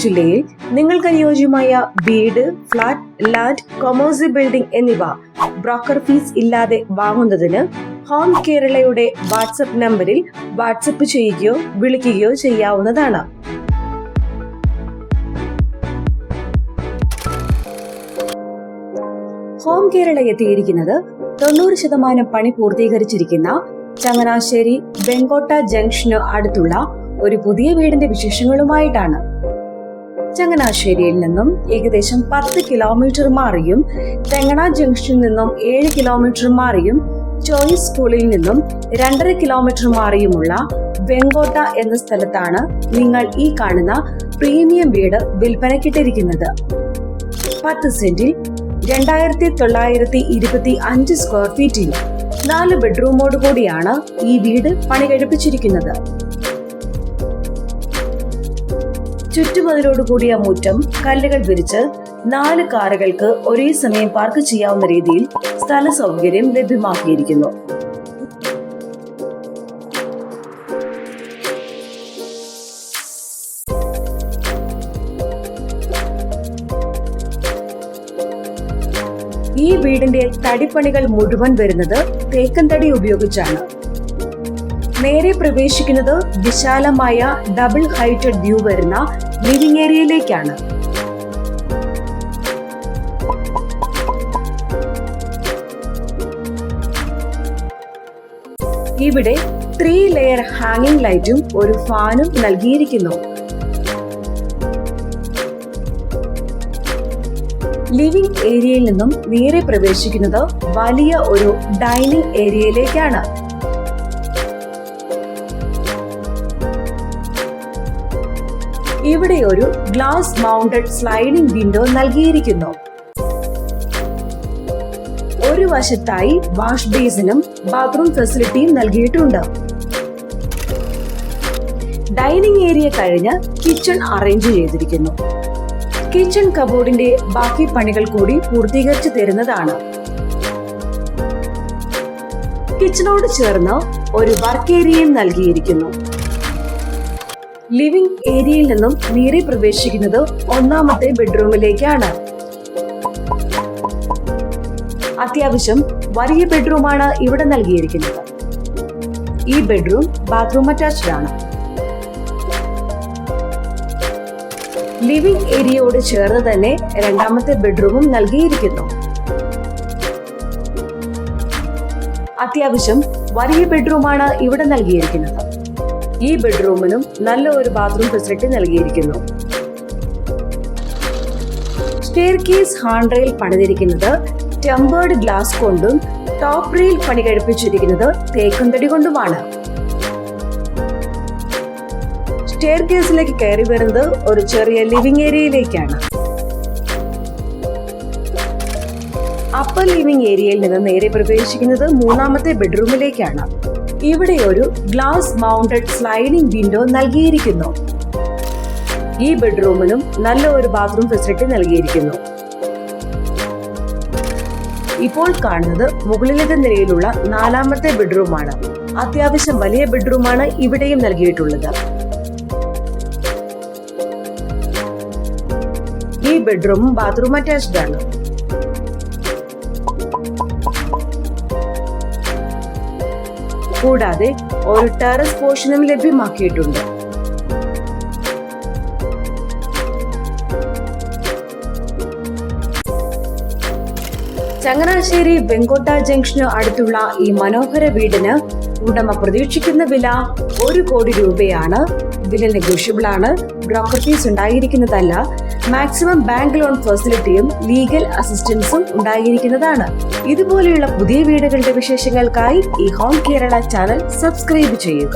ജില്ലയിൽ നിങ്ങൾക്ക് അനുയോജ്യമായ വീട്, ഫ്ളാറ്റ്, ലാൻഡ്, കൊമേഴ്സ്യൽ ബിൽഡിംഗ് എന്നിവ ബ്രോക്കർ ഫീസ് ഇല്ലാതെ വാങ്ങുന്നതിന് ഹോം കേരളയുടെ വാട്സ്ആപ്പ് നമ്പറിൽ വാട്സ്ആപ്പ് ചെയ്യുകയോ വിളിക്കുകയോ ചെയ്യാവുന്നതാണ്. ഹോം കേരള എത്തിയിരിക്കുന്നത് 90% പണി പൂർത്തീകരിച്ചിരിക്കുന്ന ചങ്ങനാശ്ശേരി വെങ്കോട്ട ജംഗ്ഷന് അടുത്തുള്ള ഒരു പുതിയ വീടിന്റെ വിശേഷങ്ങളുമായിട്ടാണ്. ചങ്ങനാശ്ശേരിയിൽ നിന്നും ഏകദേശം 10 കിലോമീറ്റർ മാറിയും തെങ്ങണ ജംഗ്ഷനിൽ നിന്നും 7 കിലോമീറ്റർ മാറിയും ചോയ്സ് സ്കൂളിൽ നിന്നും 2.5 കിലോമീറ്റർ മാറിയുമുള്ള വെങ്കോട്ട എന്ന സ്ഥലത്താണ് നിങ്ങൾ ഈ കാണുന്ന പ്രീമിയം വീട് വിൽപ്പനയ്ക്കിട്ടിരിക്കുന്നത്. 10 സെന്റിൽ 2925 സ്ക്വയർ ഫീറ്റിൽ 4 ബെഡ്റൂമോട് കൂടിയാണ് ഈ വീട് പണി കഴിപ്പിച്ചിരിക്കുന്നത്. ചുറ്റുമതിലോട് കൂടിയ മുറ്റം കല്ലുകൾ വിരിച്ച് 4 കാറുകൾക്ക് ഒരേ സമയം പാർക്ക് ചെയ്യാവുന്ന രീതിയിൽ സ്ഥല സൗകര്യം ലഭ്യമാക്കിയിരിക്കുന്നു. ഈ വീടിന്റെ തടിപ്പണികൾ മുഴുവൻ വരുന്നത് തേക്കൻ തടി ഉപയോഗിച്ചാണ്. നേരെ പ്രവേശിക്കുന്നത് വിശാലമായ ഡബിൾ ഹൈറ്റഡ് വ്യൂ വരുന്ന ലിവിംഗ് ഏരിയയിലേക്കാണ്. ഇവിടെ 3 ലെയർ ഹാങ്ങിങ് ലൈറ്റും ഒരു ഫാനും നൽകിയിരിക്കുന്നു. ലിവിംഗ് ഏരിയയിൽ നിന്നും നേരെ പ്രവേശിക്കുന്നത് വലിയ ഒരു ഡൈനിങ് ഏരിയയിലേക്കാണ്. ഇവിടെ ഒരു ഗ്ലാസ് മൗണ്ടഡ് സ്ലൈഡിംഗ് വിൻഡോ നൽകിയിരിക്കുന്നു. ഒരു വശത്തായി വാഷ് ബേസിനും ബാത്റൂം ഫെസിലിറ്റിയും നൽകിയിട്ടുണ്ട്. ഡൈനിങ് ഏരിയ കഴിഞ്ഞ് കിച്ചൺ അറേഞ്ച് ചെയ്തിരിക്കുന്നു. കിച്ചൺ കബോർഡിന്റെ ബാക്കി പണികൾ കൂടി പൂർത്തീകരിച്ചു തരുന്നതാണ്. കിച്ചണോട് ചേർന്ന് ഒരു വർക്ക് ഏരിയയും നൽകിയിരിക്കുന്നു. ലിവിംഗ് ഏരിയയിൽ നിന്നും നേരെ പ്രവേശിക്കുന്നത് 1ാമത്തെ ബെഡ്റൂമിലേക്കാണ്. അത്യാവശ്യം വലിയ ബെഡ്റൂമാണ് ഇവിടെ നൽകിയിരിക്കുന്നത്. ഈ ബെഡ്റൂം ബാത്റൂം അറ്റാച്ച്ഡ് ആണ്. ലിവിംഗ് ഏരിയയോട് ചേർന്ന് തന്നെ 2ാമത്തെ ബെഡ്റൂമും നൽകിയിരിക്കുന്നു. അത്യാവശ്യം വലിയ ബെഡ്റൂമാണ് ഇവിടെ നൽകിയിരിക്കുന്നത്. ഈ ബെഡ്റൂമിനും നല്ല ഒരു ബാത്റൂം ഫെസിലിറ്റി നൽകിയിരിക്കുന്നു. സ്റ്റെയർകേസ് ഹാൻഡ് റെയിൽ പണിതിരിക്കുന്നത് ടെമ്പേർഡ് ഗ്ലാസ് കൊണ്ടും ടോപ്പ് റെയിൽ പണി കഴിപ്പിച്ചിരിക്കുന്നത് തേക്കും തടി കൊണ്ടുമാണ്. സ്റ്റെയർകേസിലേക്ക് കയറി വരുന്നത് ഒരു ചെറിയ ലിവിംഗ് ഏരിയയിലേക്കാണ്. അപ്പർ ലിവിംഗ് ഏരിയയിൽ നിന്ന് നേരെ പ്രവേശിക്കുന്നത് 3ാമത്തെ ബെഡ്റൂമിലേക്കാണ്. ഇവിടെ ഒരു ഗ്ലാസ് മൗണ്ടഡ് സ്ലൈഡിംഗ് വിൻഡോ നൽകിയിരിക്കുന്നു. ഈ ബെഡ്റൂമിനും നല്ല ഒരു ബാത്റൂം ഫെസിലിറ്റി നൽകിയിരിക്കുന്നു. ഇപ്പോൾ കാണുന്നത് മുകളിലത്തെ നിലയിലുള്ള 4ാമത്തെ ബെഡ്റൂമാണ്. അത്യാവശ്യം വലിയ ബെഡ്റൂമാണ് ഇവിടെയും നൽകിയിട്ടുള്ളത്. ഈ ബെഡ്റൂമും ബാത്റൂം അറ്റാച്ച്ഡ് ആണ്. കൂടാതെ ഒരു ടെറസ് പോർഷനും ലഭ്യമാക്കിയിട്ടുണ്ട്. ചങ്ങനാശ്ശേരി വെങ്കോട്ട ജംഗ്ഷന് അടുത്തുള്ള ഈ മനോഹര വീടിന് ഉടമ പ്രതീക്ഷിക്കുന്ന വില 1 കോടി രൂപയാണ്. വില നെഗോഷ്യബിൾ ആണ്. ബ്രോക്കർ ഫീസ് ഉണ്ടായിരിക്കുന്നതല്ല. മാക്സിമം ബാങ്ക് ലോൺ ഫെസിലിറ്റിയും ലീഗൽ അസിസ്റ്റൻസും ഉണ്ടായിരിക്കുന്നതാണ്. ഇതുപോലെയുള്ള പുതിയ വീടുകളുടെ വിശേഷങ്ങൾക്കായി ഈ ഹോം കേരള ചാനൽ സബ്സ്ക്രൈബ് ചെയ്യുക.